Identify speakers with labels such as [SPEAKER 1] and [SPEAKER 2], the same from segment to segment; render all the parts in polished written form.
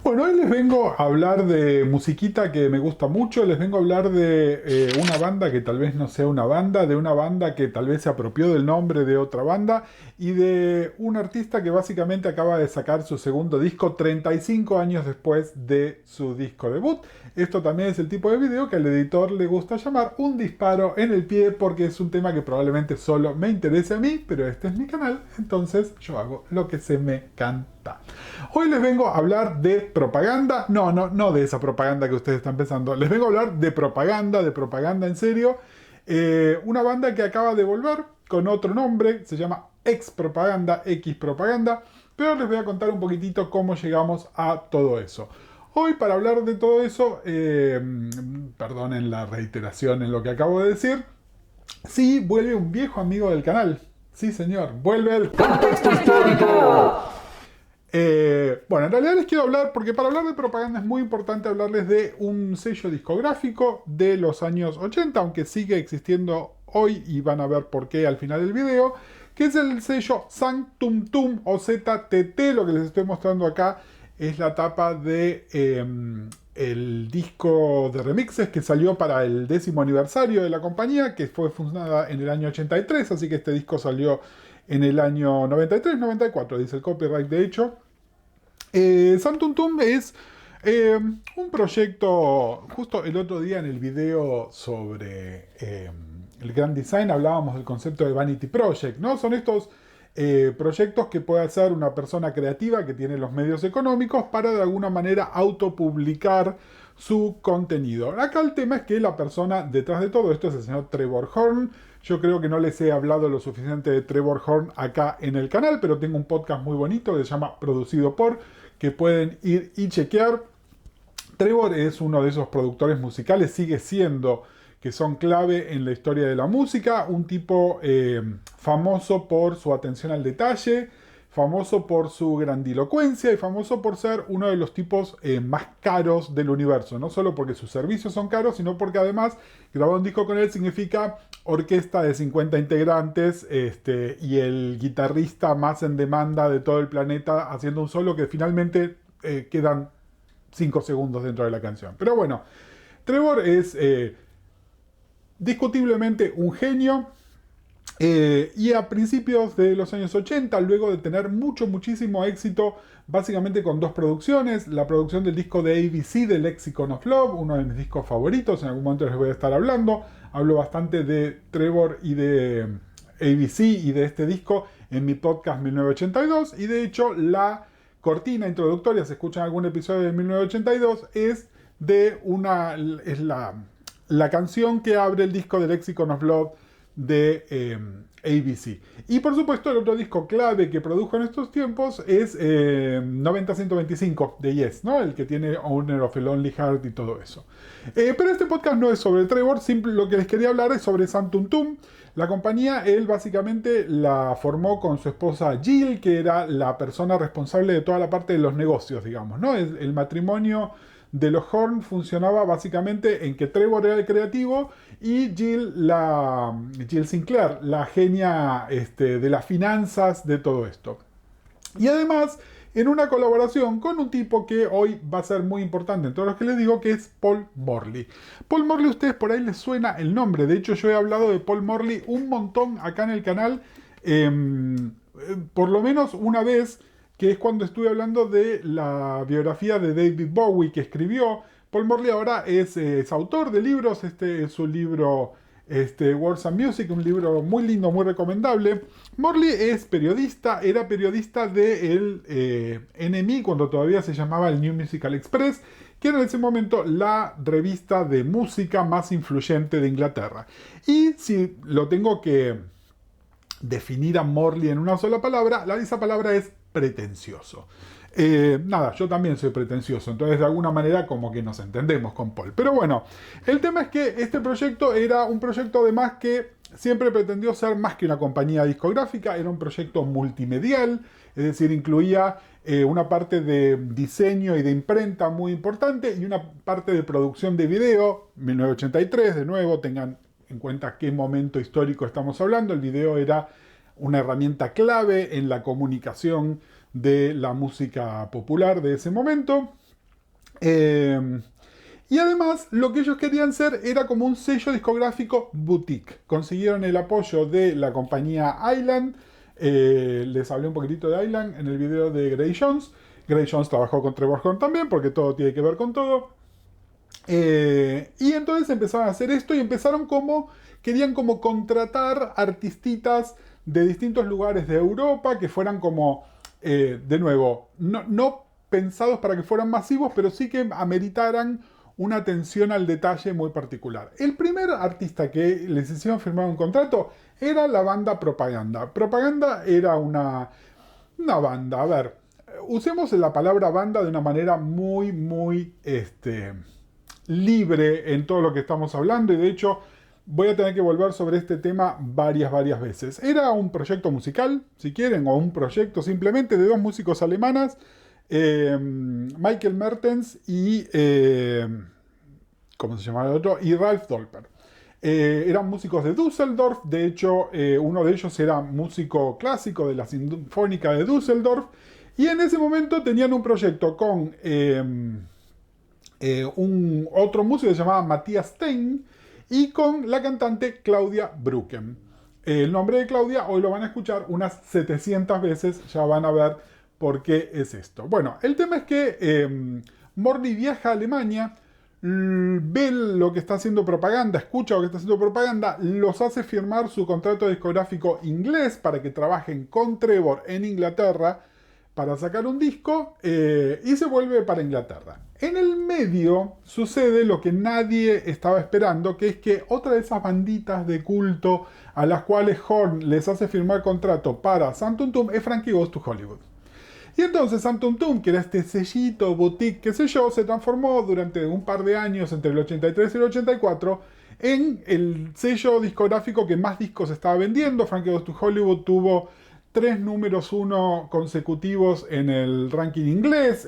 [SPEAKER 1] Bueno, hoy les vengo a hablar de musiquita que me gusta mucho, les vengo a hablar de una banda que tal vez no sea una banda, de una banda que tal vez se apropió del nombre de otra banda y de un artista que básicamente acaba de sacar su segundo disco 35 años después de su disco debut. Esto también es el tipo de video que al editor le gusta llamar un disparo en el pie porque es un tema que probablemente solo me interese a mí, pero este es mi canal, entonces yo hago lo que se me canta. Hoy les vengo a hablar de propaganda, no de esa propaganda que ustedes están pensando, les vengo a hablar de propaganda en serio, una banda que acaba de volver con otro nombre, se llama Ex Propaganda, X Propaganda, pero les voy a contar un poquitito cómo llegamos a todo eso. Hoy para hablar de todo eso, perdonen la reiteración en lo que acabo de decir, sí vuelve un viejo amigo del canal, sí señor, vuelve el contexto histórico. Bueno, en realidad les quiero hablar, porque para hablar de propaganda es muy importante hablarles de un sello discográfico de los años 80, aunque sigue existiendo hoy y van a ver por qué al final del video, que es el sello Sanctum Tum o ZTT. Lo que les estoy mostrando acá es la tapa de el disco de remixes que salió para el 10º aniversario de la compañía, que fue fundada en el año 83, así que este disco salió en el año 93-94, dice el copyright de hecho. Sanctum Tum es un proyecto, justo el otro día en el video sobre el Grand Design hablábamos del concepto de Vanity Project, ¿no? Son estos proyectos que puede hacer una persona creativa que tiene los medios económicos para de alguna manera autopublicar su contenido. Acá el tema es que la persona detrás de todo esto es el señor Trevor Horn. Yo creo que no les he hablado lo suficiente de Trevor Horn acá en el canal, pero tengo un podcast muy bonito que se llama Producido por, que pueden ir y chequear. Trevor es uno de esos productores musicales, sigue siendo, que son clave en la historia de la música, un tipo famoso por su atención al detalle, famoso por su grandilocuencia y famoso por ser uno de los tipos más caros del universo. No solo porque sus servicios son caros, sino porque además grabar un disco con él significa orquesta de 50 integrantes y el guitarrista más en demanda de todo el planeta haciendo un solo que finalmente quedan 5 segundos dentro de la canción. Pero bueno, Trevor es discutiblemente un genio. Y a principios de los años 80, luego de tener muchísimo éxito, básicamente con dos producciones, la producción del disco de ABC, de Lexicon of Love, uno de mis discos favoritos, en algún momento les voy a estar hablando, hablo bastante de Trevor y de ABC y de este disco en mi podcast 1982, y de hecho la cortina introductoria, si escuchan algún episodio de 1982, es la canción que abre el disco de Lexicon of Love de ABC. Y por supuesto el otro disco clave que produjo en estos tiempos es 90-125 de Yes, ¿no? El que tiene Owner of a Lonely Heart y todo eso. Pero este podcast no es sobre Trevor, lo que les quería hablar es sobre Sanctum Tum. La compañía, él básicamente la formó con su esposa Jill, que era la persona responsable de toda la parte de los negocios, digamos, ¿no? El matrimonio de los Horn funcionaba básicamente en que Trevor era el creativo y Jill Sinclair, la genia de las finanzas de todo esto. Y además, en una colaboración con un tipo que hoy va a ser muy importante en todos los que les digo, que es Paul Morley. Paul Morley, a ustedes por ahí les suena el nombre. De hecho, yo he hablado de Paul Morley un montón acá en el canal, por lo menos una vez, que es cuando estuve hablando de la biografía de David Bowie que escribió. Paul Morley ahora es autor de libros, este es su libro Words and Music, un libro muy lindo, muy recomendable. Morley es periodista, era periodista de el NME cuando todavía se llamaba el New Musical Express, que era en ese momento la revista de música más influyente de Inglaterra. Y si lo tengo que definir a Morley en una sola palabra, esa palabra es pretencioso. Nada, yo también soy pretencioso, entonces de alguna manera como que nos entendemos con Paul. Pero bueno, el tema es que este proyecto era un proyecto además que siempre pretendió ser más que una compañía discográfica, era un proyecto multimedial, es decir, incluía una parte de diseño y de imprenta muy importante y una parte de producción de video, 1983, de nuevo, tengan en cuenta qué momento histórico estamos hablando. El video era una herramienta clave en la comunicación de la música popular de ese momento. Eh, y además, lo que ellos querían ser era como un sello discográfico boutique. Consiguieron el apoyo de la compañía Island. Les hablé un poquitito de Island en el video de Gray Jones. Gray Jones trabajó con Trevor Horn también, porque todo tiene que ver con todo. Y entonces empezaron a hacer esto y querían como contratar artistitas de distintos lugares de Europa que fueran como, de nuevo, no pensados para que fueran masivos, pero sí que ameritaran una atención al detalle muy particular. El primer artista que les hicieron firmar un contrato era la banda Propaganda. Propaganda era una banda, a ver, usemos la palabra banda de una manera muy, libre en todo lo que estamos hablando y de hecho voy a tener que volver sobre este tema varias veces. Era un proyecto musical, si quieren, o un proyecto simplemente de dos músicos alemanas, Michael Mertens y, ¿cómo se llamaba el otro? Y Ralf Dolper. Eran músicos de Düsseldorf, de hecho uno de ellos era músico clásico de la Sinfónica de Düsseldorf y en ese momento tenían un proyecto con un otro músico que se llamaba Matthias Stein y con la cantante Claudia Brücken. El nombre de Claudia hoy lo van a escuchar unas 700 veces, ya van a ver por qué es esto. Bueno, el tema es que Morley viaja a Alemania, ve lo que está haciendo propaganda, escucha lo que está haciendo propaganda, los hace firmar su contrato discográfico inglés para que trabajen con Trevor en Inglaterra para sacar un disco y se vuelve para Inglaterra. En el medio sucede lo que nadie estaba esperando, que es que otra de esas banditas de culto a las cuales Horn les hace firmar contrato para Sam Tum Tum es Frankie Goes to Hollywood. Y entonces Sam Tum Tum, que era este sellito, boutique, qué sé yo, se transformó durante un par de años, entre el 83 y el 84, en el sello discográfico que más discos estaba vendiendo. Frankie Goes to Hollywood tuvo 3 números 1 consecutivos en el ranking inglés,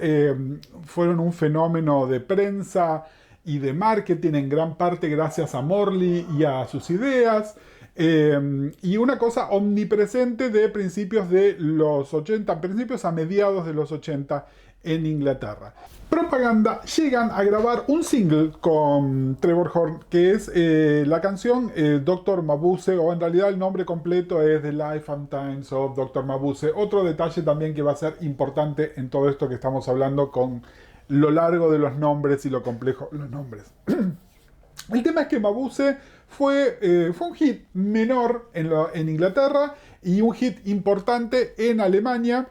[SPEAKER 1] fueron un fenómeno de prensa y de marketing en gran parte gracias a Morley y a sus ideas, y una cosa omnipresente de principios de los 80, principios a mediados de los 80 en Inglaterra. Propaganda llegan a grabar un single con Trevor Horn, que es la canción Dr. Mabuse, o en realidad el nombre completo es The Life and Times of Dr. Mabuse. Otro detalle también que va a ser importante en todo esto que estamos hablando con lo largo de los nombres y lo complejo de los nombres. El tema es que Mabuse fue un hit menor en Inglaterra y un hit importante en Alemania.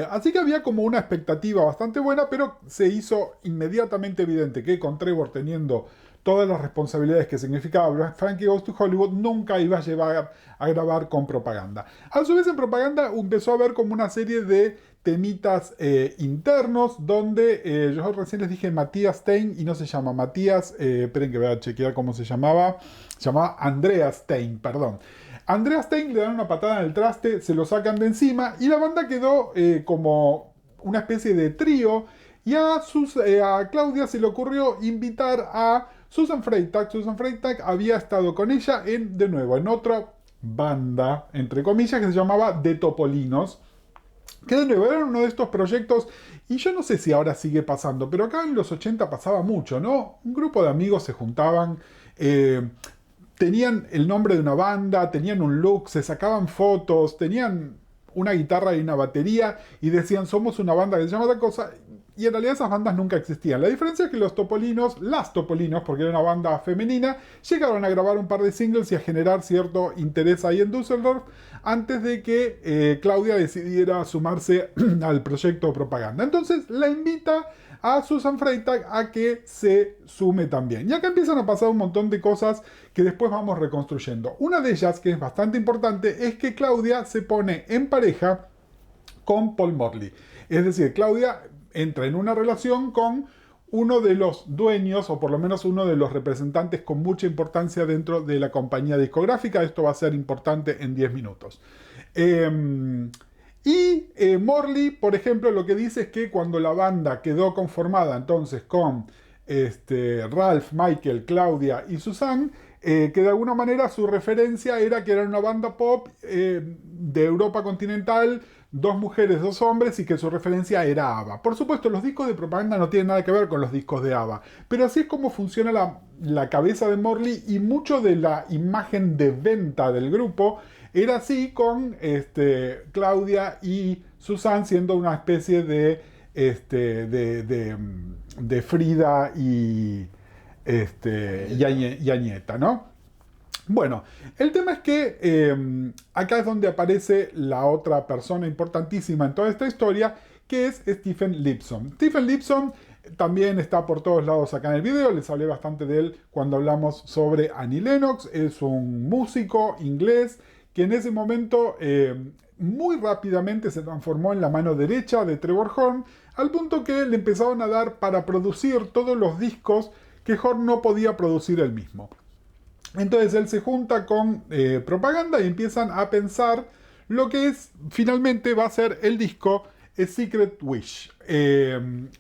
[SPEAKER 1] Así que había como una expectativa bastante buena, pero se hizo inmediatamente evidente que con Trevor teniendo todas las responsabilidades que significaba Frankie Goes to Hollywood, nunca iba a llevar a grabar con propaganda. A su vez en propaganda empezó a haber como una serie de temitas internos, donde yo recién les dije Matthias Stein y no se llama Matthias, esperen que voy a chequear cómo se llamaba Andreas Stein, perdón. Andreas Stein le dan una patada en el traste, se lo sacan de encima y la banda quedó como una especie de trío. Y a Claudia se le ocurrió invitar a Susan Freitag. Susan Freitag había estado con ella de nuevo, en otra banda, entre comillas, que se llamaba The Topolinos. Que de nuevo era uno de estos proyectos, y yo no sé si ahora sigue pasando, pero acá en los 80 pasaba mucho, ¿no? Un grupo de amigos se juntaban, tenían el nombre de una banda, tenían un look, se sacaban fotos, tenían una guitarra y una batería y decían somos una banda que se llama tal cosa, y en realidad esas bandas nunca existían. La diferencia es que las Topolinos, porque era una banda femenina, llegaron a grabar un par de singles y a generar cierto interés ahí en Düsseldorf antes de que Claudia decidiera sumarse al proyecto Propaganda. Entonces la invita a Susan Freitag a que se sume también. Y acá empiezan a pasar un montón de cosas que después vamos reconstruyendo. Una de ellas, que es bastante importante, es que Claudia se pone en pareja con Paul Morley. Es decir, Claudia entra en una relación con uno de los dueños, o por lo menos uno de los representantes con mucha importancia dentro de la compañía discográfica. Esto va a ser importante en 10 minutos. Morley, por ejemplo, lo que dice es que cuando la banda quedó conformada entonces con Ralph, Michael, Claudia y Susan, que de alguna manera su referencia era que era una banda pop de Europa continental, dos mujeres, dos hombres y que su referencia era ABBA. Por supuesto, los discos de propaganda no tienen nada que ver con los discos de ABBA, pero así es como funciona la cabeza de Morley y mucho de la imagen de venta del grupo era así con Claudia y Susan siendo una especie de Frida y Añeta, ¿no? Bueno, el tema es que acá es donde aparece la otra persona importantísima en toda esta historia, que es Stephen Lipson. Stephen Lipson también está por todos lados acá en el video, les hablé bastante de él cuando hablamos sobre Annie Lennox. Es un músico inglés que en ese momento muy rápidamente se transformó en la mano derecha de Trevor Horn, al punto que le empezaron a dar para producir todos los discos que Horn no podía producir él mismo. Entonces él se junta con propaganda y empiezan a pensar lo que es finalmente va a ser el disco A Secret Wish.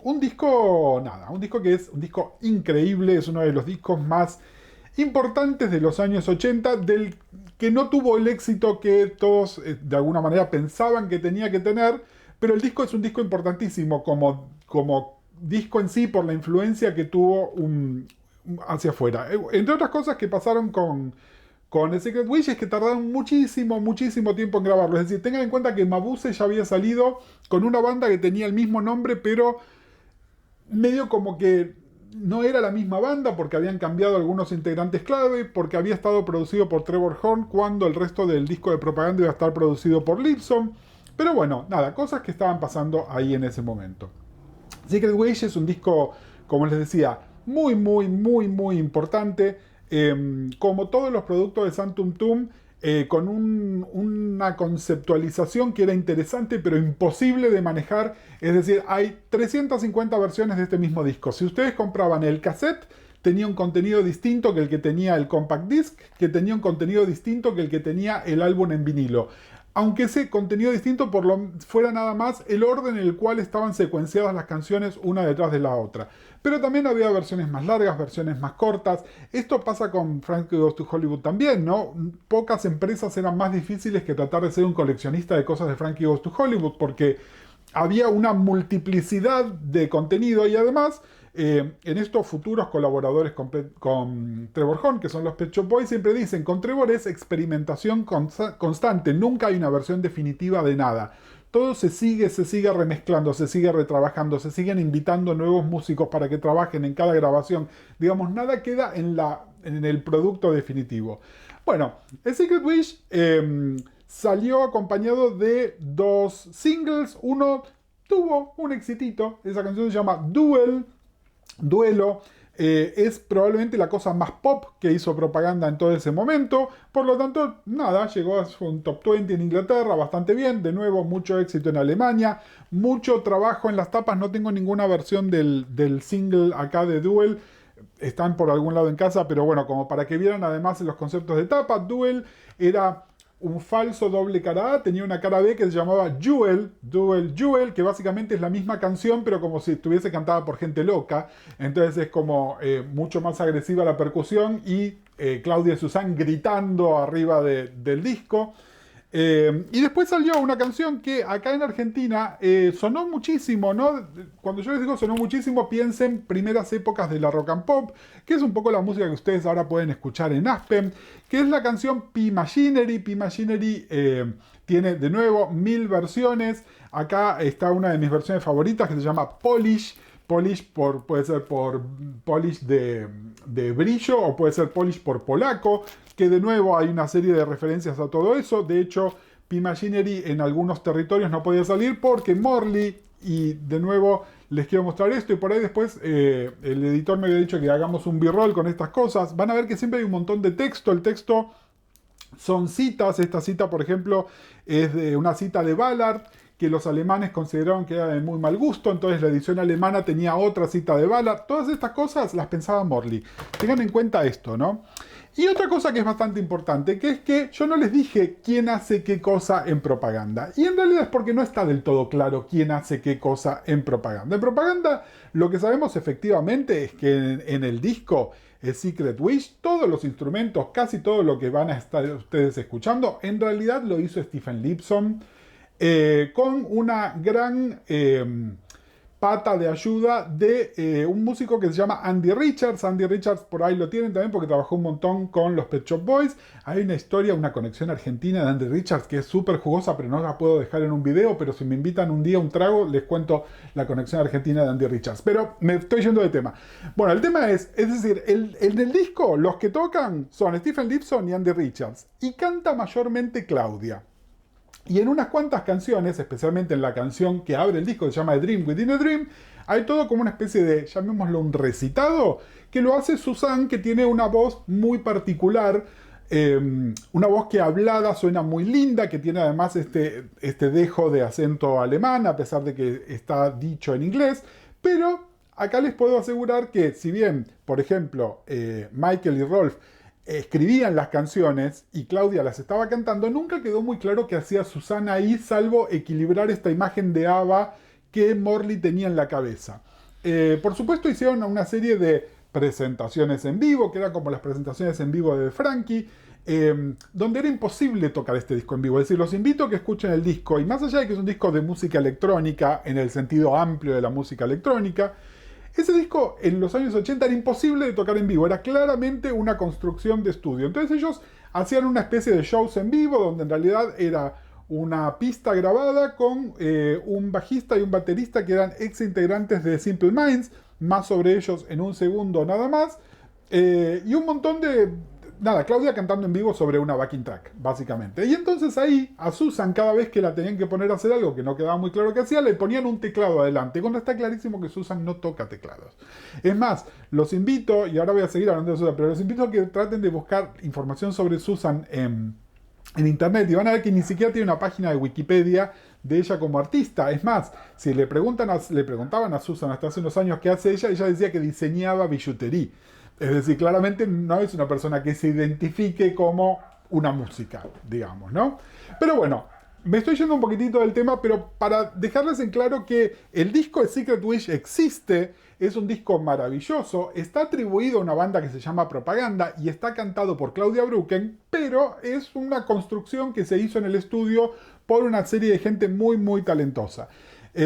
[SPEAKER 1] Un disco que es un disco increíble, es uno de los discos más importantes de los años 80, del que no tuvo el éxito que todos de alguna manera pensaban que tenía que tener, pero el disco es un disco importantísimo como disco en sí por la influencia que tuvo hacia afuera. Entre otras cosas que pasaron con The Secret Wish es que tardaron muchísimo tiempo en grabarlo. Es decir, tengan en cuenta que Mabuse ya había salido con una banda que tenía el mismo nombre, pero medio como que no era la misma banda porque habían cambiado algunos integrantes clave, porque había estado producido por Trevor Horn cuando el resto del disco de propaganda iba a estar producido por Lipson. Pero bueno, nada, cosas que estaban pasando ahí en ese momento. Secret Wish es un disco, como les decía, muy importante. Como todos los productos de San Tum Tum, con una conceptualización que era interesante pero imposible de manejar. Es decir, hay 350 versiones de este mismo disco. Si ustedes compraban el cassette, tenía un contenido distinto que el que tenía el compact disc, que tenía un contenido distinto que el que tenía el álbum en vinilo. Aunque ese contenido distinto fuera nada más el orden en el cual estaban secuenciadas las canciones una detrás de la otra. Pero también había versiones más largas, versiones más cortas. Esto pasa con Frankie Goes to Hollywood también, ¿no? Pocas empresas eran más difíciles que tratar de ser un coleccionista de cosas de Frankie Goes to Hollywood, porque había una multiplicidad de contenido y además en estos futuros colaboradores con Trevor Horn, que son los Pet Shop Boys, siempre dicen, con Trevor es experimentación constante, nunca hay una versión definitiva de nada. Todo se sigue remezclando, se sigue retrabajando, se siguen invitando nuevos músicos para que trabajen en cada grabación. Digamos, nada queda en el producto definitivo. Bueno, el Secret Wish salió acompañado de dos singles. Uno tuvo un exitito, esa canción se llama Duelo. Es probablemente la cosa más pop que hizo propaganda en todo ese momento. Por lo tanto, nada, llegó a un top 20 en Inglaterra, bastante bien. De nuevo, mucho éxito en Alemania. Mucho trabajo en las tapas. No tengo ninguna versión del single acá de Duel. Están por algún lado en casa, pero bueno, como para que vieran además los conceptos de tapa. Duel era un falso doble cara A, tenía una cara B que se llamaba Jewel, que básicamente es la misma canción, pero como si estuviese cantada por gente loca. Entonces es como mucho más agresiva la percusión y Claudia y Susan gritando arriba del disco. Y después salió una canción que acá en Argentina sonó muchísimo, ¿no? Cuando yo les digo sonó muchísimo, piensen primeras épocas de la rock and pop, que es un poco la música que ustedes ahora pueden escuchar en Aspen, que es la canción P-Machinery. P-Machinery tiene de nuevo 1000 versiones. Acá está una de mis versiones favoritas que se llama Polish. Polish puede ser por polish de brillo o puede ser polish por polaco, que de nuevo hay una serie de referencias a todo eso. De hecho, P-Machinery en algunos territorios no podía salir porque Morley, y de nuevo les quiero mostrar esto y por ahí después el editor me había dicho que hagamos un b-roll con estas cosas. Van a ver que siempre hay un montón de texto. El texto son citas. Esta cita, por ejemplo, es de una cita de Ballard, que los alemanes consideraron que era de muy mal gusto, entonces la edición alemana tenía otra cita de Ballard. Todas estas cosas las pensaba Morley. Tengan en cuenta esto, ¿no? Y otra cosa que es bastante importante, que es que yo no les dije quién hace qué cosa en propaganda. Y en realidad es porque no está del todo claro quién hace qué cosa en propaganda. En propaganda lo que sabemos efectivamente es que en el disco Secret Wish, todos los instrumentos, casi todo lo que van a estar ustedes escuchando, en realidad lo hizo Stephen Lipson. con una gran pata de ayuda de un músico que se llama Andy Richards. Andy Richards por ahí lo tienen también porque trabajó un montón con los Pet Shop Boys. Hay una historia, una conexión argentina de Andy Richards que es súper jugosa, pero no la puedo dejar en un video, pero si me invitan un día a un trago, les cuento la conexión argentina de Andy Richards. Pero me estoy yendo de tema. Bueno, el tema es decir, en el disco los que tocan son Stephen Lipson y Andy Richards, y canta mayormente Claudia. Y en unas cuantas canciones, especialmente en la canción que abre el disco, que se llama A Dream Within a Dream, hay todo como una especie de, llamémoslo un recitado, que lo hace Susan, que tiene una voz muy particular, una voz que hablada suena muy linda, que tiene además este dejo de acento alemán, a pesar de que está dicho en inglés, pero acá les puedo asegurar que si bien, por ejemplo, Michael y Rolf escribían las canciones y Claudia las estaba cantando, nunca quedó muy claro qué hacía Susana ahí, salvo equilibrar esta imagen de ABBA que Morley tenía en la cabeza. Por supuesto hicieron una serie de presentaciones en vivo, que eran como las presentaciones en vivo de Frankie, donde era imposible tocar este disco en vivo. Es decir, los invito a que escuchen el disco, y más allá de que es un disco de música electrónica, en el sentido amplio de la música electrónica, ese disco en los años 80 era imposible de tocar en vivo, era claramente una construcción de estudio. Entonces ellos hacían una especie de shows en vivo donde en realidad era una pista grabada con un bajista y un baterista que eran ex integrantes de Simple Minds, más sobre ellos en un segundo nada más, y un montón de... Nada, Claudia cantando en vivo sobre una backing track, básicamente. Y entonces ahí, a Susan, cada vez que la tenían que poner a hacer algo que no quedaba muy claro que hacía, le ponían un teclado adelante, cuando está clarísimo que Susan no toca teclados. Es más, los invito, y ahora voy a seguir hablando de Susan, pero los invito a que traten de buscar información sobre Susan en internet, y van a ver que ni siquiera tiene una página de Wikipedia de ella como artista. Es más, si le preguntaban a Susan hasta hace unos años qué hace ella decía que diseñaba billutería. Es decir, claramente no es una persona que se identifique como una música, digamos, ¿no? Pero bueno, me estoy yendo un poquitito del tema, pero para dejarles en claro que el disco de Secret Wish existe, es un disco maravilloso, está atribuido a una banda que se llama Propaganda y está cantado por Claudia Brücken, pero es una construcción que se hizo en el estudio por una serie de gente muy, muy talentosa.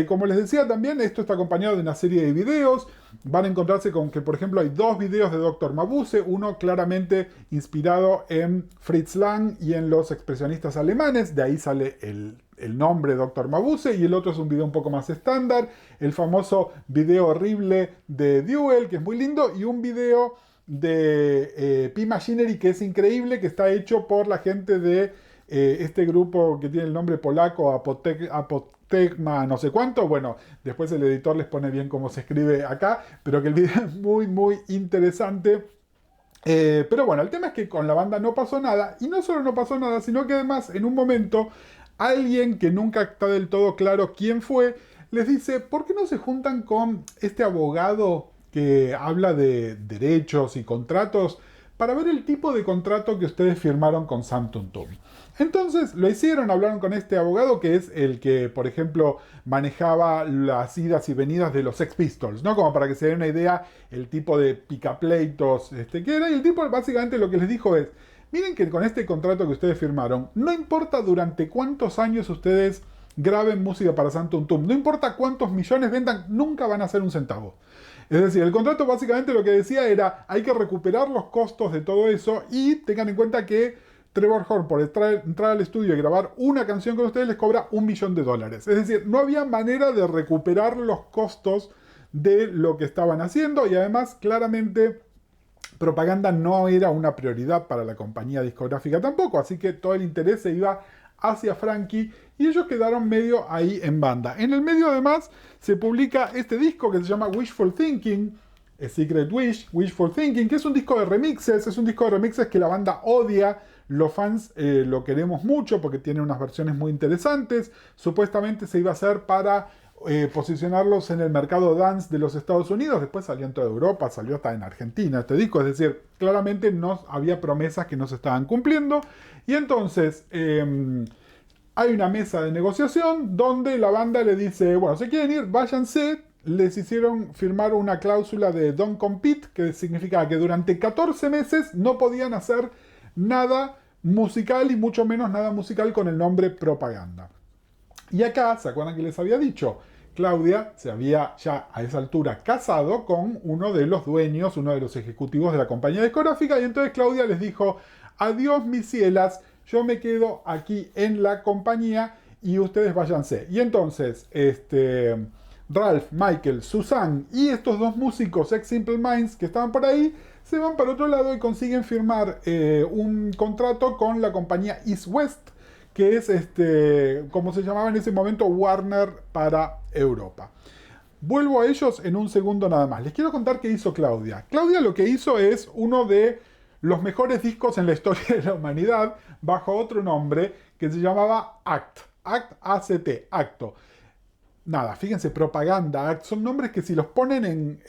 [SPEAKER 1] Como les decía también, esto está acompañado de una serie de videos. Van a encontrarse con que, por ejemplo, hay dos videos de Dr. Mabuse, uno claramente inspirado en Fritz Lang y en los expresionistas alemanes, de ahí sale el nombre Dr. Mabuse, y el otro es un video un poco más estándar, el famoso video horrible de Duel, que es muy lindo, y un video de P-Machinery, que es increíble, que está hecho por la gente de este grupo que tiene el nombre polaco, Apotegma no sé cuánto. Bueno, después el editor les pone bien cómo se escribe acá, pero que el video es muy, muy interesante. Pero bueno, el tema es que con la banda no pasó nada, y no solo no pasó nada, sino que además en un momento alguien que nunca está del todo claro quién fue, les dice, ¿por qué no se juntan con este abogado que habla de derechos y contratos para ver el tipo de contrato que ustedes firmaron con Sam Tum Tum? Entonces lo hicieron, hablaron con este abogado que es el que, por ejemplo, manejaba las idas y venidas de los Sex Pistols, ¿no? Como para que se den una idea el tipo de picapleitos que era. Y el tipo básicamente lo que les dijo es, miren que con este contrato que ustedes firmaron, no importa durante cuántos años ustedes graben música para Sam Tum Tum, no importa cuántos millones vendan, nunca van a hacer un centavo. Es decir, el contrato básicamente lo que decía era, hay que recuperar los costos de todo eso, y tengan en cuenta que Trevor Horn, por entrar al estudio y grabar una canción con ustedes, les cobra $1 millón. Es decir, no había manera de recuperar los costos de lo que estaban haciendo, y además, claramente, Propaganda no era una prioridad para la compañía discográfica tampoco, así que todo el interés se iba hacia Frankie, y ellos quedaron medio ahí en banda. En el medio, además, se publica este disco que se llama Wishful Thinking, A Secret Wish, Wishful Thinking, que es un disco de remixes, que la banda odia. Los fans lo queremos mucho porque tiene unas versiones muy interesantes. Supuestamente se iba a hacer para posicionarlos en el mercado dance de los Estados Unidos. Después salió en toda Europa, salió hasta en Argentina este disco. Es decir, claramente no había promesas que no se estaban cumpliendo. Y entonces hay una mesa de negociación donde la banda le dice, bueno, si quieren ir, váyanse. Les hicieron firmar una cláusula de Don't Compete, que significaba que durante 14 meses no podían hacer nada musical, y mucho menos nada musical con el nombre Propaganda. Y acá, ¿se acuerdan que les había dicho? Claudia se había ya a esa altura casado con uno de los dueños, uno de los ejecutivos de la compañía discográfica, y entonces Claudia les dijo, adiós mis cielas, yo me quedo aquí en la compañía y ustedes váyanse. Y entonces, Ralph, Michael, Susan y estos dos músicos ex Simple Minds que estaban por ahí, se van para otro lado y consiguen firmar un contrato con la compañía East West, que es, como se llamaba en ese momento, Warner para Europa. Vuelvo a ellos en un segundo nada más. Les quiero contar qué hizo Claudia. Claudia lo que hizo es uno de los mejores discos en la historia de la humanidad, bajo otro nombre, que se llamaba ACT. ACT, A-C-T, Acto. Nada, fíjense, propaganda, son nombres que si los ponen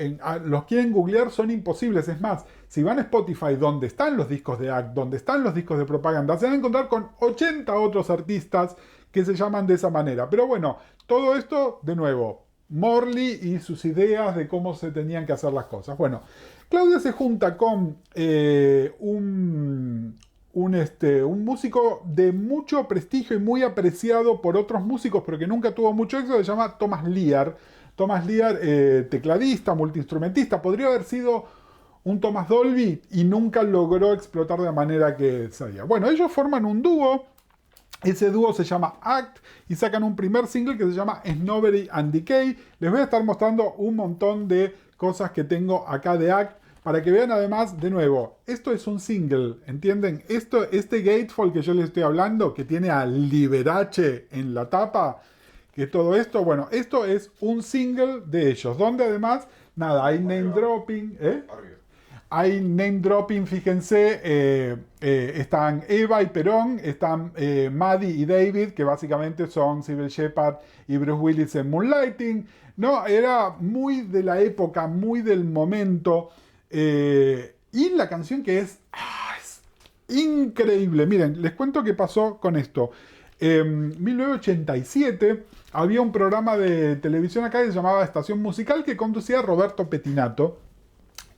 [SPEAKER 1] los quieren googlear son imposibles. Es más, si van a Spotify, donde están los discos de ACT, donde están los discos de propaganda, se van a encontrar con 80 otros artistas que se llaman de esa manera. Pero bueno, todo esto, de nuevo, Morley y sus ideas de cómo se tenían que hacer las cosas. Bueno, Claudia se junta con un músico de mucho prestigio y muy apreciado por otros músicos, pero que nunca tuvo mucho éxito, se llama Thomas Lear. Thomas Lear, tecladista, multiinstrumentista, podría haber sido un Thomas Dolby y nunca logró explotar de la manera que sabía. Bueno, ellos forman un dúo, ese dúo se llama ACT y sacan un primer single que se llama Snobbery and Decay. Les voy a estar mostrando un montón de cosas que tengo acá de ACT, para que vean además, de nuevo, esto es un single, ¿entienden? Este Gatefold que yo les estoy hablando, que tiene a Liberace en la tapa, que todo esto, bueno, esto es un single de ellos, donde además, nada, hay name dropping, hay name dropping, fíjense, están Eva y Perón, están Maddie y David, que básicamente son Cybill Shepherd y Bruce Willis en Moonlighting, ¿no? Era muy de la época, muy del momento. Y la canción que es increíble. Miren, les cuento qué pasó con esto. En 1987 había un programa de televisión acá que se llamaba Estación Musical, que conducía Roberto Pettinato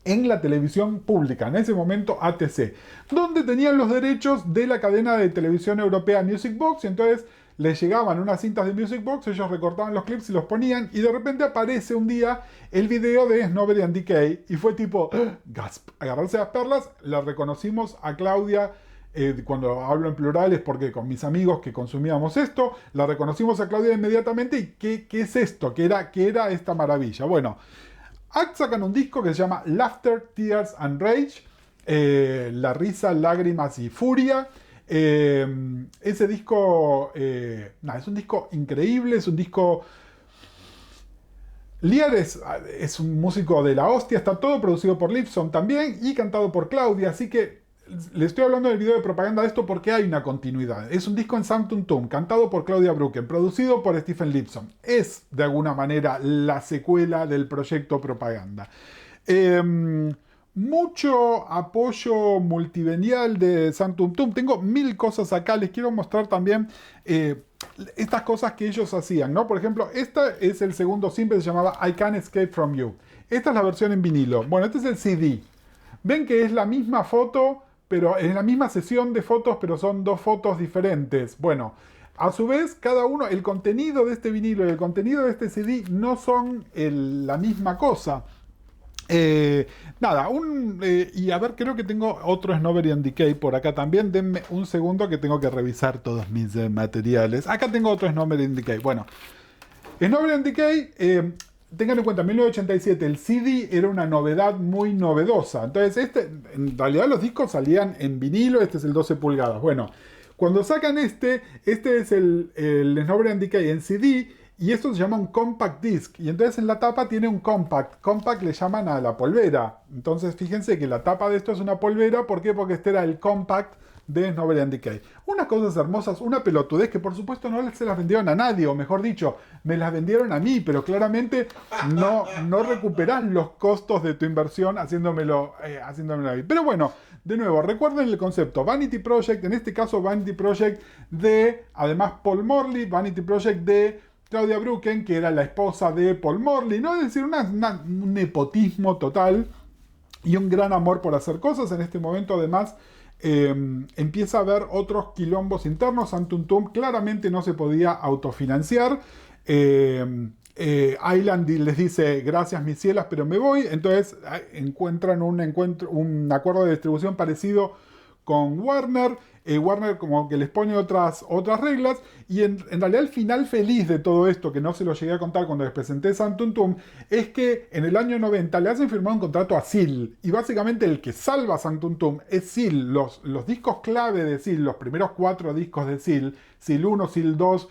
[SPEAKER 1] en la televisión pública, en ese momento ATC, donde tenían los derechos de la cadena de televisión europea Music Box, y entonces les llegaban unas cintas de Music Box, ellos recortaban los clips y los ponían, y de repente aparece un día el video de Snobbery and Decay, y fue tipo, gasp, agarrarse las perlas. La reconocimos a Claudia, cuando hablo en plurales porque con mis amigos que consumíamos esto, la reconocimos a Claudia inmediatamente, y ¿qué es esto? ¿Qué era esta maravilla? Bueno, ACT sacan un disco que se llama Laughter, Tears and Rage, la risa, lágrimas y furia. Ese disco, es un disco increíble, es un disco... Lear es un músico de la hostia, está todo producido por Lipson también y cantado por Claudia, así que le estoy hablando del video de propaganda de esto porque hay una continuidad. Es un disco en Sanctum Tum, cantado por Claudia Brooken, producido por Stephen Lipson. Es, de alguna manera, la secuela del proyecto Propaganda. Mucho apoyo multivenial de Sanctum Tum. Tengo 1000 cosas acá. Les quiero mostrar también estas cosas que ellos hacían, ¿no? Por ejemplo, este es el segundo simple, se llamaba I Can't Escape From You. Esta es la versión en vinilo. Bueno, este es el CD. Ven que es la misma foto, pero es la misma sesión de fotos, pero son dos fotos diferentes. Bueno, a su vez, cada uno, el contenido de este vinilo y el contenido de este CD no son la misma cosa. Y a ver, creo que tengo otro Snobbery and Decay por acá también. Denme un segundo que tengo que revisar todos mis materiales. Acá tengo otro Snobbery and Decay. Bueno, Snobbery and Decay, tengan en cuenta, en 1987 el CD era una novedad muy novedosa. Entonces, en realidad los discos salían en vinilo, este es el 12 pulgadas. Bueno, cuando sacan este es el Snobbery and Decay en CD, y esto se llama un compact disc. Y entonces en la tapa tiene un compact. Compact le llaman a la polvera. Entonces fíjense que la tapa de esto es una polvera. ¿Por qué? Porque este era el compact de Snobbery and Decay. Unas cosas hermosas, una pelotudez que por supuesto no se las vendieron a nadie, o mejor dicho, me las vendieron a mí, pero claramente no recuperás los costos de tu inversión haciéndomelo a mí. Pero bueno, de nuevo, recuerden el concepto. Vanity Project, en este caso Vanity Project de, además, Paul Morley, Vanity Project de Claudia Brooken, que era la esposa de Paul Morley, ¿no? Es decir, un nepotismo total y un gran amor por hacer cosas. En este momento, además, empieza a haber otros quilombos internos. Santum Tum claramente no se podía autofinanciar. Island les dice gracias mis cielas pero me voy, entonces encuentran un acuerdo de distribución parecido con Warner. Warner como que les pone otras reglas y en realidad el final feliz de todo esto, que no se lo llegué a contar cuando les presenté Santum Tum, es que en el año 90 le hacen firmar un contrato a Seal y básicamente el que salva Santum Tum es Seal. Los discos clave de Seal, los primeros 4 discos de Seal, Seal 1, Seal 2,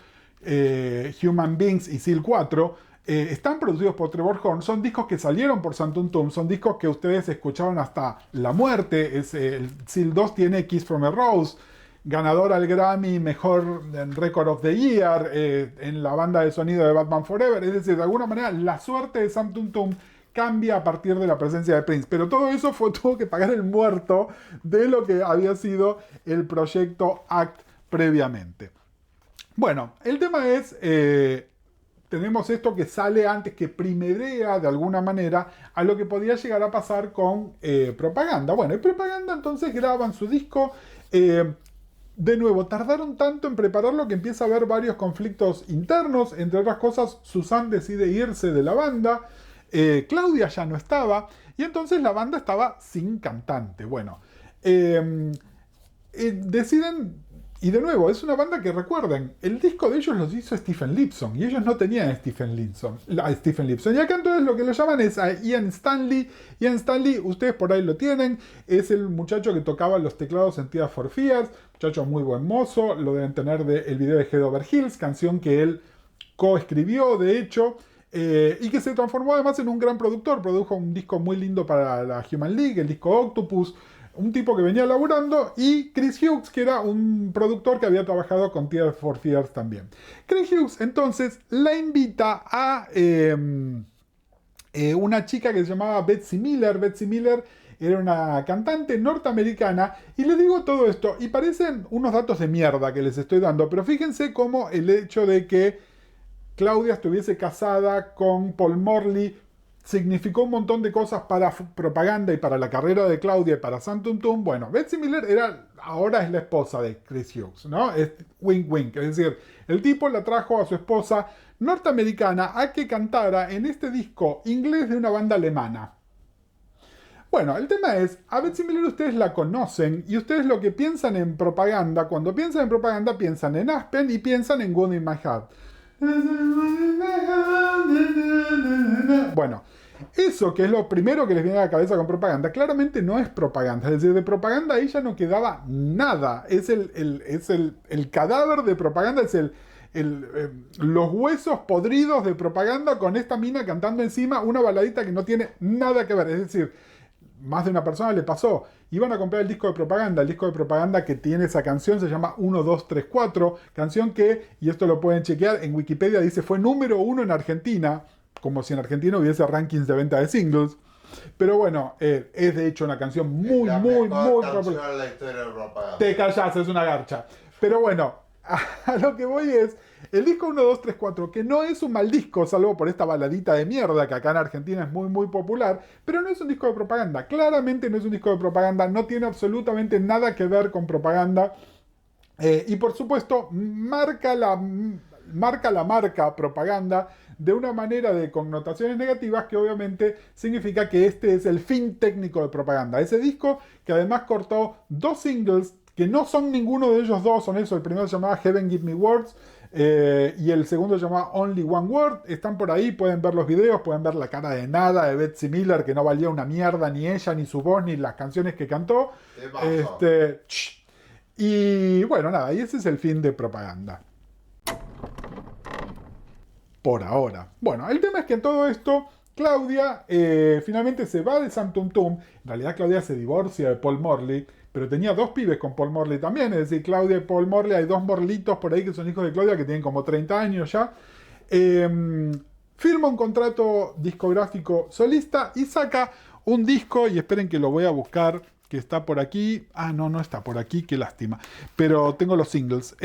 [SPEAKER 1] Human Beings y Seal 4, están producidos por Trevor Horn. Son discos que salieron por Santum Tum, son discos que ustedes escucharon hasta la muerte. El Seal 2 tiene Kiss from a Rose, ganador al Grammy Mejor Record of the Year, en la banda de sonido de Batman Forever. Es decir, de alguna manera la suerte de Santum Tum cambia a partir de la presencia de Prince, pero todo eso tuvo que pagar el muerto de lo que había sido el proyecto ACT previamente. Bueno, el tema es, tenemos esto que sale antes, que primerea de alguna manera a lo que podía llegar a pasar con Propaganda. Bueno, y Propaganda entonces graban su disco. De nuevo, tardaron tanto en prepararlo que empieza a haber varios conflictos internos. Entre otras cosas, Suzanne decide irse de la banda. Claudia ya no estaba. Y entonces la banda estaba sin cantante. Bueno, deciden. Y de nuevo, es una banda que recuerden, el disco de ellos los hizo Stephen Lipson y ellos no tenían a Stephen Lipson. Y acá entonces lo que lo llaman es a Ian Stanley. Ian Stanley, ustedes por ahí lo tienen, es el muchacho que tocaba los teclados en Tears for Fears, muchacho muy buen mozo, lo deben tener del video de Head Over Heels, canción que él coescribió de hecho, y que se transformó además en un gran productor. Produjo un disco muy lindo para la Human League, el disco Octopus. Un tipo que venía laburando, y Chris Hughes, que era un productor que había trabajado con Tears for Fears también. Chris Hughes entonces la invita a una chica que se llamaba Betsy Miller. Betsy Miller era una cantante norteamericana, y les digo todo esto, y parecen unos datos de mierda que les estoy dando, pero fíjense cómo el hecho de que Claudia estuviese casada con Paul Morley significó un montón de cosas para Propaganda y para la carrera de Claudia y para Santum Tum. Bueno, Betsy Miller ahora es la esposa de Chris Hughes, ¿no? Es wink wink, es decir, el tipo la trajo a su esposa norteamericana a que cantara en este disco inglés de una banda alemana. Bueno, el tema es, a Betsy Miller ustedes la conocen, y ustedes lo que piensan en Propaganda, cuando piensan en Propaganda piensan en Aspen y piensan en Gun in My Heart. Bueno, eso que es lo primero que les viene a la cabeza con Propaganda, claramente no es Propaganda. Es decir, de Propaganda ahí ya no quedaba nada. Es el cadáver de Propaganda, es los huesos podridos de Propaganda, con esta mina cantando encima una baladita que no tiene nada que ver. Es decir, más de una persona le pasó. Iban a comprar el disco de Propaganda. El disco de Propaganda que tiene esa canción se llama 1, 2, 3, 4. Canción que, y esto lo pueden chequear, en Wikipedia dice fue número 1 en Argentina. Como si en Argentina hubiese rankings de venta de singles. Pero bueno, es de hecho una canción muy popular.
[SPEAKER 2] La historia de Propaganda.
[SPEAKER 1] Te callás, es una garcha. Pero bueno, a lo que voy es, el disco 1, 2, 3, 4, que no es un mal disco, salvo por esta baladita de mierda que acá en Argentina es muy popular, pero no es un disco de Propaganda. Claramente no es un disco de Propaganda, no tiene absolutamente nada que ver con Propaganda. Y por supuesto, marca la marca Propaganda de una manera de connotaciones negativas que obviamente significa que este es el fin técnico de Propaganda. Ese disco que además cortó 2 singles que no son ninguno de ellos dos, son eso. El primero se llamaba Heaven Give Me Words y el segundo se llamaba Only One Word. Están por ahí, pueden ver los videos, pueden ver la cara de nada de Betsy Miller, que no valía una mierda ni ella, ni su voz, ni las canciones que cantó. Y bueno, nada, y ese es el fin de Propaganda. Por ahora. Bueno, el tema es que en todo esto, Claudia finalmente se va de Santum Tum. En realidad Claudia se divorcia de Paul Morley, pero tenía 2 pibes con Paul Morley también. Es decir, Claudia y Paul Morley, hay 2 morlitos por ahí que son hijos de Claudia, que tienen como 30 años ya. Firma un contrato discográfico solista y saca un disco, y esperen que lo voy a buscar, que está por aquí. No está por aquí, qué lástima. Pero tengo los singles.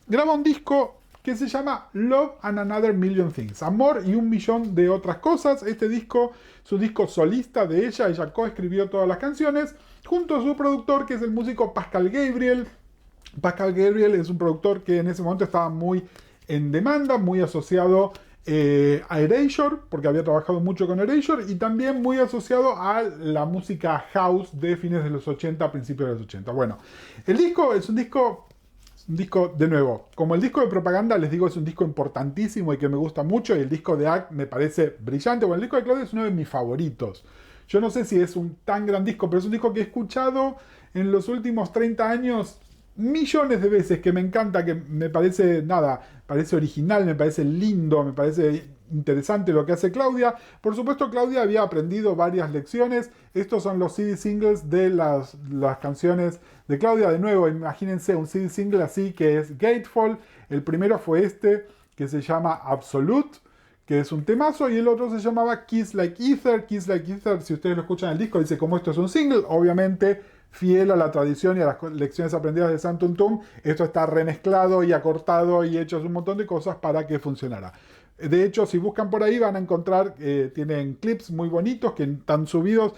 [SPEAKER 1] Graba un disco que se llama Love and Another Million Things, Amor y un millón de otras cosas. Este disco es un disco solista de ella coescribió todas las canciones, junto a su productor, que es el músico Pascal Gabriel. Pascal Gabriel es un productor que en ese momento estaba muy en demanda, muy asociado a Erasure, porque había trabajado mucho con Erasure, y también muy asociado a la música house de fines de los 80, principios de los 80. Bueno, el disco es un disco, de nuevo, como el disco de Propaganda, les digo, es un disco importantísimo y que me gusta mucho, y el disco de Act me parece brillante. Bueno, el disco de Claudia es uno de mis favoritos. Yo no sé si es un tan gran disco, pero es un disco que he escuchado en los últimos 30 años millones de veces, que me encanta, que me parece, parece original, me parece lindo, me parece interesante lo que hace Claudia. Por supuesto, Claudia había aprendido varias lecciones. Estos son los CD singles de las canciones de Claudia. De nuevo, imagínense un CD single así, que es Gateful. El primero fue este, que se llama Absolute, que es un temazo, y el otro se llamaba Kiss Like Ether. Kiss Like Ether, si ustedes lo escuchan en el disco, dice como esto es un single, obviamente fiel a la tradición y a las lecciones aprendidas de San Tum Tum. Esto está remezclado y acortado y hecho un montón de cosas para que funcionara. De hecho, si buscan por ahí van a encontrar, tienen clips muy bonitos que están subidos.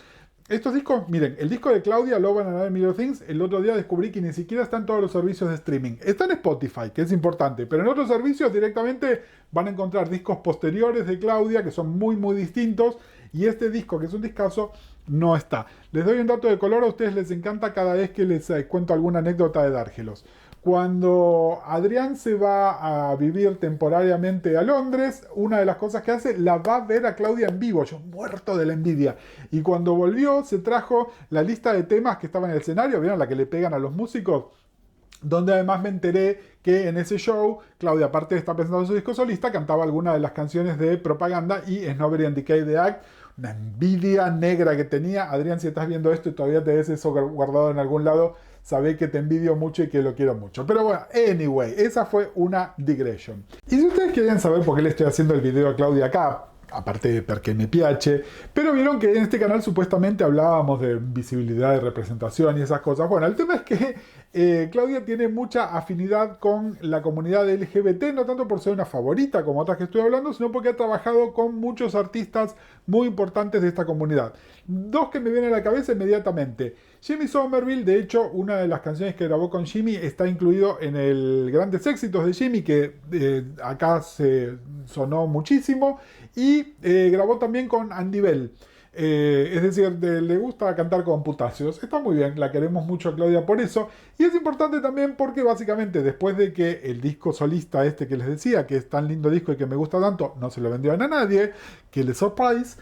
[SPEAKER 1] Estos discos, miren, el disco de Claudia, Love and Another Million Things, el otro día descubrí que ni siquiera está en todos los servicios de streaming. Está en Spotify, que es importante, pero en otros servicios directamente van a encontrar discos posteriores de Claudia que son muy, muy distintos. Y este disco, que es un discazo, no está. Les doy un dato de color, a ustedes les encanta cada vez que les cuento alguna anécdota de dárgelos. Cuando Adrián se va a vivir temporariamente a Londres, una de las cosas que hace, la va a ver a Claudia en vivo. Yo muerto de la envidia. Y cuando volvió, se trajo la lista de temas que estaban en el escenario, ¿vieron? La que le pegan a los músicos. Donde además me enteré que en ese show, Claudia, aparte de estar presentando su disco solista, cantaba algunas de las canciones de Propaganda y Snobbery and Decay de Act. Una envidia negra que tenía. Adrián, si estás viendo esto y todavía te ves eso guardado en algún lado, sabé que te envidio mucho y que lo quiero mucho. Pero bueno, anyway, esa fue una digression. Y si ustedes querían saber por qué le estoy haciendo el video a Claudia acá, aparte de porque me piace, pero vieron que en este canal supuestamente hablábamos de visibilidad, de representación y esas cosas. Bueno, el tema es que Claudia tiene mucha afinidad con la comunidad LGBT, no tanto por ser una favorita como otras que estoy hablando, sino porque ha trabajado con muchos artistas muy importantes de esta comunidad. Dos que me vienen a la cabeza inmediatamente. Jimmy Somerville, de hecho, una de las canciones que grabó con Jimmy está incluido en el Grandes Éxitos de Jimmy, que acá se sonó muchísimo, y grabó también con Andy Bell. Es decir, le gusta cantar con putacios. Está muy bien, la queremos mucho a Claudia por eso. Y es importante también porque básicamente después de que el disco solista este que les decía, que es tan lindo disco y que me gusta tanto, no se lo vendieron a nadie, que le surprise,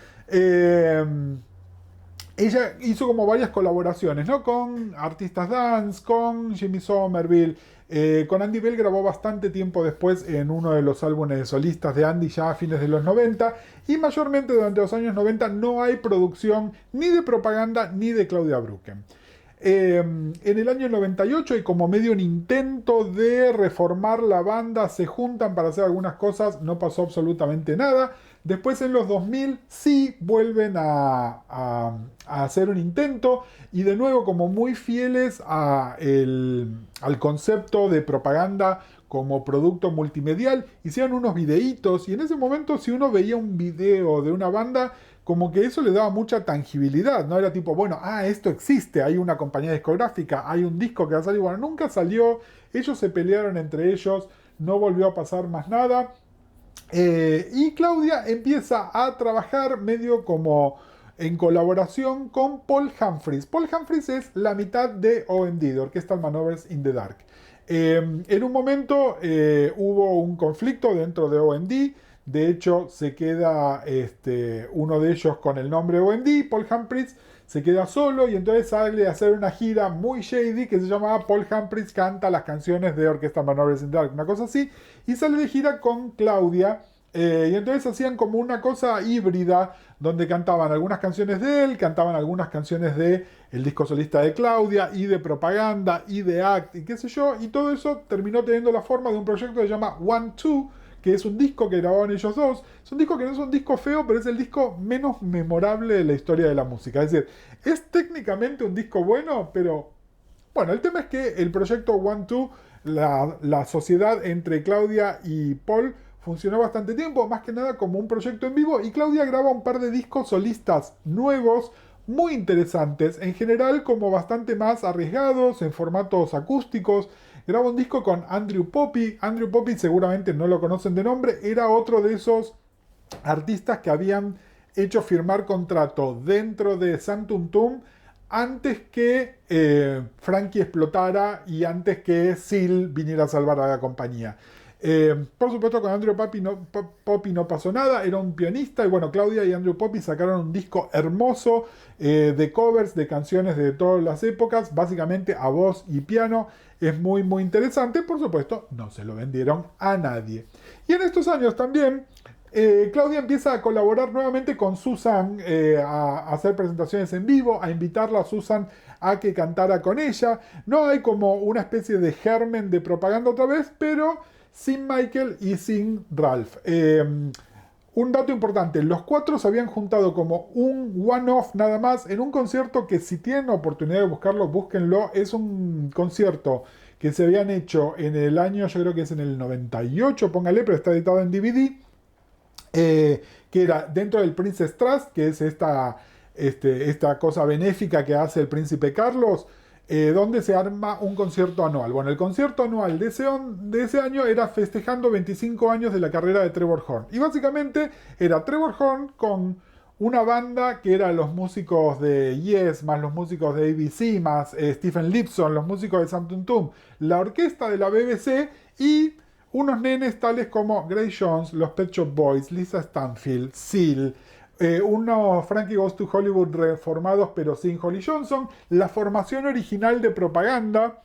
[SPEAKER 1] ella hizo como varias colaboraciones, ¿no? Con artistas dance, con Jimmy Somerville, con Andy Bell grabó bastante tiempo después en uno de los álbumes solistas de Andy ya a fines de los 90, y mayormente durante los años 90 no hay producción ni de Propaganda ni de Claudia Brücken. En el año 98, y como medio un intento de reformar la banda, se juntan para hacer algunas cosas, no pasó absolutamente nada. Después en los 2000 sí vuelven a hacer un intento, y de nuevo como muy fieles al concepto de Propaganda como producto multimedial, hicieron unos videitos, y en ese momento si uno veía un video de una banda, como que eso le daba mucha tangibilidad, ¿no? Era tipo, bueno, esto existe, hay una compañía discográfica, hay un disco que va a salir. Bueno, nunca salió, ellos se pelearon entre ellos, no volvió a pasar más nada. Y Claudia empieza a trabajar medio como en colaboración con Paul Humphries. Paul Humphries es la mitad de OMD, de Orchestral Maneuvers in the Dark. En un momento hubo un conflicto dentro de OMD. De hecho, se queda uno de ellos con el nombre OMD, Paul Humphries se queda solo, y entonces sale a hacer una gira muy shady que se llamaba Paul Humphries canta las canciones de Orchestral Maneuvers in the Dark, una cosa así, y sale de gira con Claudia. Y entonces hacían como una cosa híbrida donde cantaban algunas canciones de él, cantaban algunas canciones de el disco solista de Claudia y de Propaganda y de Act y qué sé yo, y todo eso terminó teniendo la forma de un proyecto que se llama One Two, que es un disco que grababan ellos dos. Es un disco que no es un disco feo, pero es el disco menos memorable de la historia de la música. Es decir, es técnicamente un disco bueno, pero bueno, el tema es que el proyecto One Two la sociedad entre Claudia y Paul funcionó bastante tiempo, más que nada como un proyecto en vivo, y Claudia graba un par de discos solistas nuevos, muy interesantes, en general como bastante más arriesgados, en formatos acústicos. Graba un disco con Andrew Poppy. Andrew Poppy seguramente no lo conocen de nombre, era otro de esos artistas que habían hecho firmar contrato dentro de Sam Tum Tum antes que Frankie explotara y antes que Seal viniera a salvar a la compañía. Por supuesto con Andrew Poppy no pasó nada, era un pianista y bueno, Claudia y Andrew Poppy sacaron un disco hermoso de covers de canciones de todas las épocas, básicamente a voz y piano. Es muy muy interesante, por supuesto no se lo vendieron a nadie. Y en estos años también Claudia empieza a colaborar nuevamente con Susan, a hacer presentaciones en vivo, a invitarla a Susan a que cantara con ella. No hay como una especie de germen de propaganda otra vez, pero sin Michael y sin Ralph. Un dato importante, los cuatro se habían juntado como un one-off nada más en un concierto que si tienen oportunidad de buscarlo, búsquenlo. Es un concierto que se habían hecho en el año, yo creo que es en el 98, póngale, pero está editado en DVD. Que era dentro del Princess Trust, que es esta cosa benéfica que hace el príncipe Carlos, donde se arma un concierto anual. Bueno, el concierto anual de ese año era festejando 25 años de la carrera de Trevor Horn. Y básicamente era Trevor Horn con una banda que eran los músicos de Yes, más los músicos de ABC, más Stephen Lipson, los músicos de Sam Tum Tum, la orquesta de la BBC y unos nenes tales como Grace Jones, los Pet Shop Boys, Lisa Stanfield, Seal, unos Frankie Goes to Hollywood reformados pero sin Holly Johnson, la formación original de Propaganda,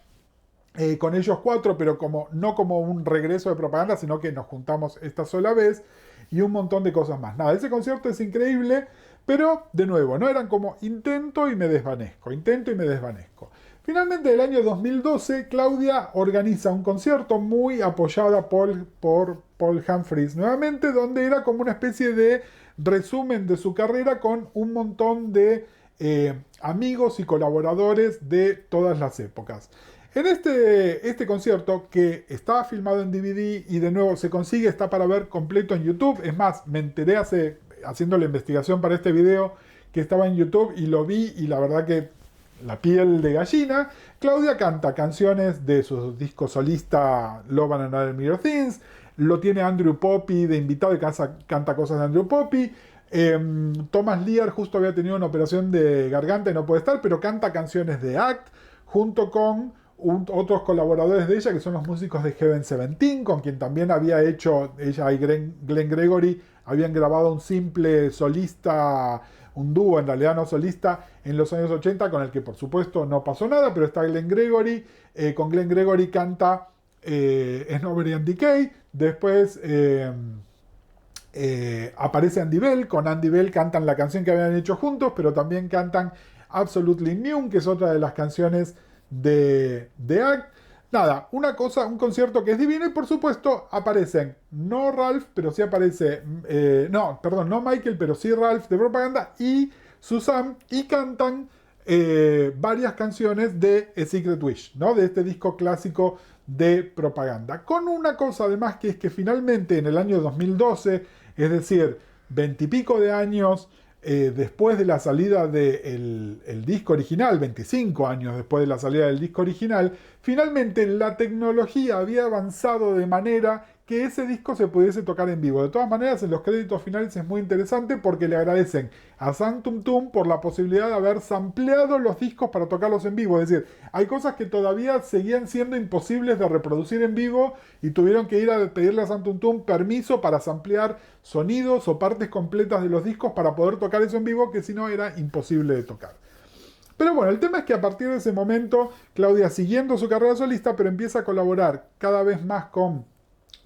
[SPEAKER 1] con ellos cuatro, pero no como un regreso de Propaganda, sino que nos juntamos esta sola vez, y un montón de cosas más. Nada, ese concierto es increíble, pero de nuevo, no eran como intento y me desvanezco, intento y me desvanezco. Finalmente, en el año 2012, Claudia organiza un concierto muy apoyada por Paul Humphries nuevamente, donde era como una especie de resumen de su carrera con un montón de amigos y colaboradores de todas las épocas. En este concierto, que estaba filmado en DVD y de nuevo se consigue, está para ver completo en YouTube. Es más, me enteré haciendo la investigación para este video que estaba en YouTube y lo vi y la verdad que la piel de gallina. Claudia canta canciones de su disco solista Love and Another Mirror Things. Lo tiene Andrew Poppy de invitado y canta cosas de Andrew Poppy. Thomas Lear justo había tenido una operación de garganta y no puede estar, pero canta canciones de Act junto con otros colaboradores de ella que son los músicos de Heaven 17, con quien también había hecho, ella y Glenn Gregory habían grabado un simple solista, un dúo en realidad no solista en los años 80, con el que por supuesto no pasó nada, pero está Glenn Gregory. Con Glenn Gregory canta Snowberry and Decay. Después aparece Andy Bell. Con Andy Bell cantan la canción que habían hecho juntos, pero también cantan Absolutely New, que es otra de las canciones de Act. Nada, una cosa, un concierto que es divino y por supuesto aparecen, no Ralph, pero sí aparece, no Michael, pero sí Ralph de Propaganda y Susan, y cantan varias canciones de A Secret Wish, ¿no? De este disco clásico de Propaganda. Con una cosa además que es que finalmente en el año 2012, es decir, 20 y pico de años después de la salida del disco original, 25 años después de la salida del disco original, finalmente la tecnología había avanzado de manera que ese disco se pudiese tocar en vivo. De todas maneras, en los créditos finales es muy interesante porque le agradecen a Sam Tum Tum por la posibilidad de haber sampleado los discos para tocarlos en vivo. Es decir, hay cosas que todavía seguían siendo imposibles de reproducir en vivo y tuvieron que ir a pedirle a Sam Tum Tum permiso para samplear sonidos o partes completas de los discos para poder tocar eso en vivo, que si no era imposible de tocar. Pero bueno, el tema es que a partir de ese momento, Claudia siguiendo su carrera solista, pero empieza a colaborar cada vez más con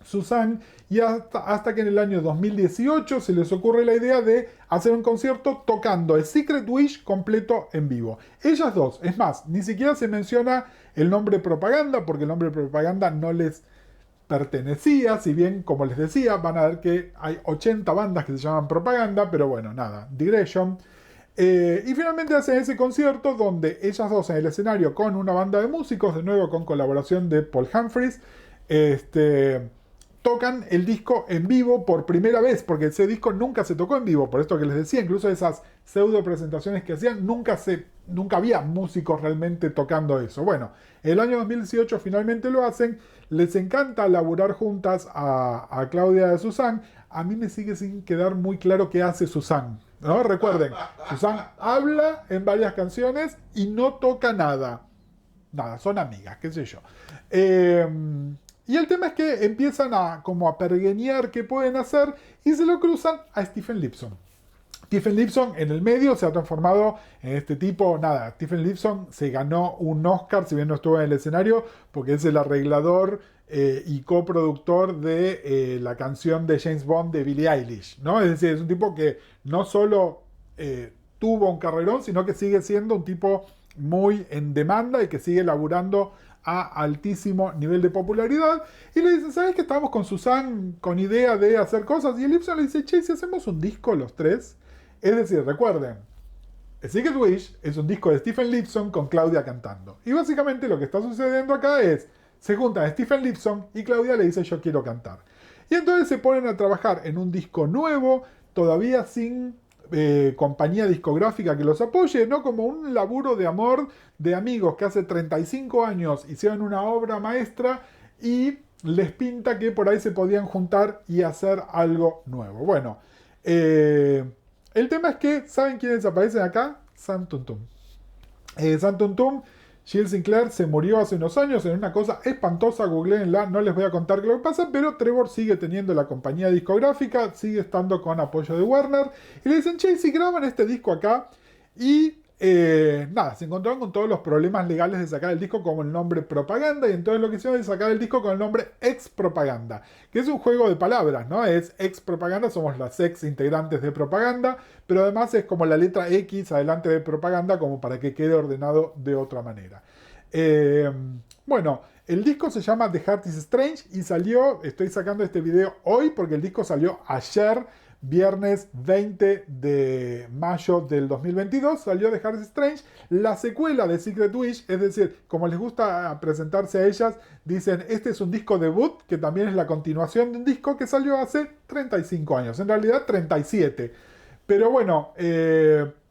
[SPEAKER 1] Susan, y hasta que en el año 2018 se les ocurre la idea de hacer un concierto tocando el Secret Wish completo en vivo. Ellas dos, es más, ni siquiera se menciona el nombre Propaganda, porque el nombre Propaganda no les pertenecía, si bien, como les decía, van a ver que hay 80 bandas que se llaman Propaganda, pero bueno, nada, digression. Y finalmente hacen ese concierto donde ellas dos en el escenario con una banda de músicos, de nuevo con colaboración de Paul Humphries, tocan el disco en vivo por primera vez, porque ese disco nunca se tocó en vivo, por esto que les decía, incluso esas pseudo presentaciones que hacían, nunca había músicos realmente tocando eso. Bueno, el año 2018 finalmente lo hacen, les encanta laburar juntas a Claudia y a Susanne. A mí me sigue sin quedar muy claro qué hace Susanne, ¿no? Recuerden, Susanne habla en varias canciones y no toca nada. Nada, son amigas, qué sé yo. Y el tema es que empiezan a pergueñar qué pueden hacer y se lo cruzan a Stephen Lipson. Stephen Lipson en el medio se ha transformado en este tipo, nada, Stephen Lipson se ganó un Oscar, si bien no estuvo en el escenario, porque es el arreglador y coproductor de la canción de James Bond de Billie Eilish, ¿no? Es decir, es un tipo que no solo tuvo un carrerón, sino que sigue siendo un tipo muy en demanda y que sigue laburando a altísimo nivel de popularidad. Y le dicen, ¿sabes que estábamos con Susanne con idea de hacer cosas? Y el Lipson le dice, che, si hacemos un disco los tres. Es decir, recuerden, A Secret Wish es un disco de Stephen Lipson con Claudia cantando. Y básicamente lo que está sucediendo acá es, se juntan Stephen Lipson y Claudia le dice, yo quiero cantar. Y entonces se ponen a trabajar en un disco nuevo, todavía sin compañía discográfica que los apoye, ¿no? Como un laburo de amor de amigos que hace 35 años hicieron una obra maestra y les pinta que por ahí se podían juntar y hacer algo nuevo. Bueno, el tema es que, ¿saben quiénes aparecen acá? Sam Tum Tum. Sam Tum Tum, Jill Sinclair se murió hace unos años en una cosa espantosa, googleenla, no les voy a contar qué es lo que pasa, pero Trevor sigue teniendo la compañía discográfica, sigue estando con apoyo de Warner, y le dicen, che, si graban este disco acá, y nada, se encontraron con todos los problemas legales de sacar el disco como el nombre Propaganda, y entonces lo que hicieron es sacar el disco con el nombre Ex Propaganda, que es un juego de palabras, ¿no? Es Ex Propaganda, somos las ex integrantes de Propaganda, pero además es como la letra X adelante de Propaganda, como para que quede ordenado de otra manera. Bueno, el disco se llama The Heart is Strange y salió, estoy sacando este video hoy porque el disco salió ayer, viernes 20 de mayo del 2022, salió The Heart is Strange, la secuela de Secret Wish, es decir, como les gusta presentarse a ellas, dicen, este es un disco debut, que también es la continuación de un disco que salió hace 35 años, en realidad 37. Pero bueno,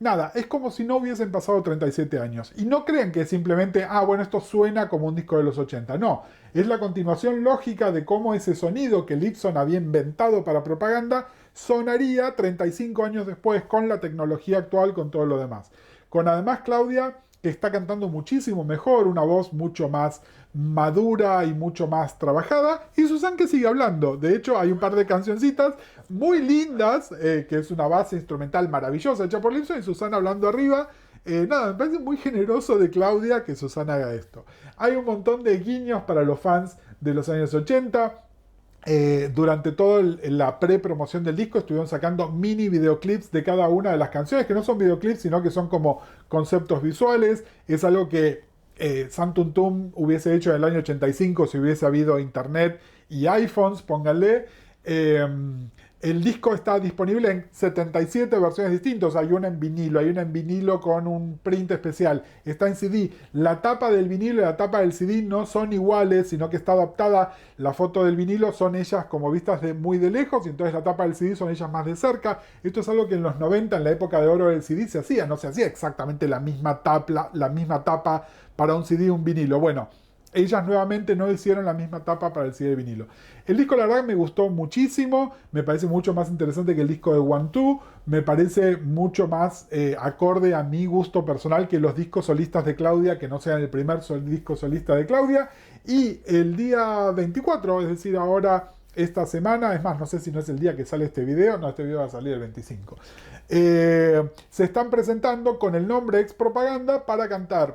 [SPEAKER 1] nada, es como si no hubiesen pasado 37 años. Y no crean que simplemente, bueno, esto suena como un disco de los 80. No, es la continuación lógica de cómo ese sonido que Lipson había inventado para Propaganda sonaría 35 años después con la tecnología actual, con todo lo demás. Con además Claudia, que está cantando muchísimo mejor, una voz mucho más madura y mucho más trabajada, y Susanne que sigue hablando. De hecho, hay un par de cancioncitas muy lindas, que es una base instrumental maravillosa hecha por Lipson, y Susanne hablando arriba. Nada, me parece muy generoso de Claudia que Susanne haga esto. Hay un montón de guiños para los fans de los años 80. Durante toda la pre-promoción del disco estuvieron sacando mini videoclips de cada una de las canciones, que no son videoclips, sino que son como conceptos visuales. Es algo que Sam Tum Tum hubiese hecho en el año 85 si hubiese habido internet y iPhones, pónganle. El disco está disponible en 77 versiones distintas. Hay una en vinilo con un print especial. Está en CD. La tapa del vinilo y la tapa del CD no son iguales, sino que está adaptada. La foto del vinilo son ellas como vistas muy de lejos, y entonces la tapa del CD son ellas más de cerca. Esto es algo que en los 90, en la época de oro del CD, se hacía. No se hacía exactamente la misma tapa para un CD y un vinilo. Bueno, ellas nuevamente no hicieron la misma tapa para el CD de vinilo. El disco, la verdad, me gustó muchísimo. Me parece mucho más interesante que el disco de One Two. Me parece mucho más acorde a mi gusto personal que los discos solistas de Claudia, que no sean el primer disco solista de Claudia. Y el día 24, es decir, ahora esta semana, es más, no sé si no es el día que sale este video. No, este video va a salir el 25. Se están presentando con el nombre Ex Propaganda para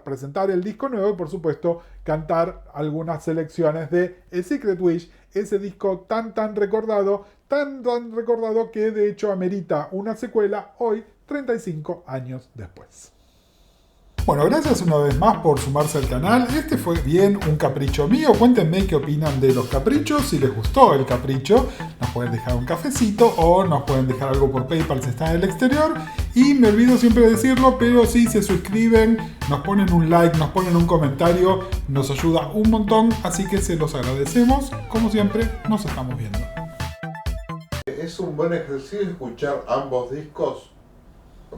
[SPEAKER 1] presentar el disco nuevo y por supuesto cantar algunas selecciones de A Secret Wish, ese disco tan recordado que de hecho amerita una secuela hoy, 35 años después. Bueno, gracias una vez más por sumarse al canal. Este fue bien un capricho mío. Cuéntenme qué opinan de los caprichos. Si les gustó el capricho, nos pueden dejar un cafecito o nos pueden dejar algo por PayPal si están en el exterior. Y me olvido siempre de decirlo, pero si se suscriben, nos ponen un like, nos ponen un comentario, nos ayuda un montón, así que se los agradecemos. Como siempre, nos estamos viendo.
[SPEAKER 2] Es un buen ejercicio escuchar ambos discos.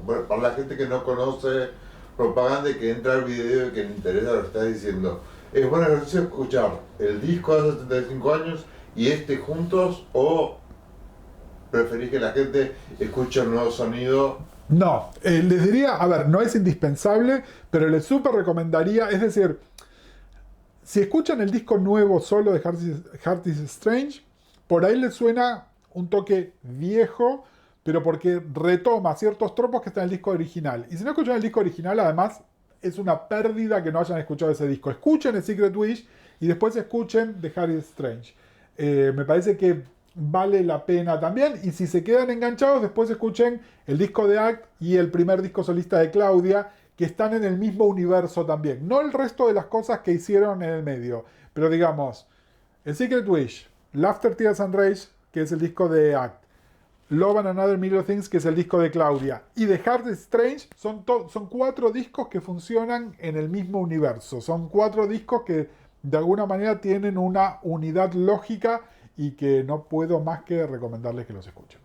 [SPEAKER 2] Bueno, para la gente que no conoce propaganda y que entra al video y que le interesa lo que está diciendo, ¿es buen ejercicio escuchar el disco de hace 75 años y este juntos, o preferís que la gente escuche el nuevo sonido?
[SPEAKER 1] No, les diría, a ver, no es indispensable, pero les súper recomendaría, es decir, si escuchan el disco nuevo solo de Heart is Strange, por ahí les suena un toque viejo, pero porque retoma ciertos tropos que están en el disco original. Y si no escuchan el disco original, además, es una pérdida que no hayan escuchado ese disco. Escuchen el Secret Wish y después escuchen The Heart is Strange. Me parece que vale la pena también. Y si se quedan enganchados, después escuchen el disco de Act y el primer disco solista de Claudia, que están en el mismo universo también. No el resto de las cosas que hicieron en el medio, pero digamos, el Secret Wish, Laughter, Tears and Rage, que es el disco de Act, Love and Another Million Things, que es el disco de Claudia, y The Heart is Strange, son 4 discos que funcionan en el mismo universo. Son 4 discos que de alguna manera tienen una unidad lógica y que no puedo más que recomendarles que los escuchen.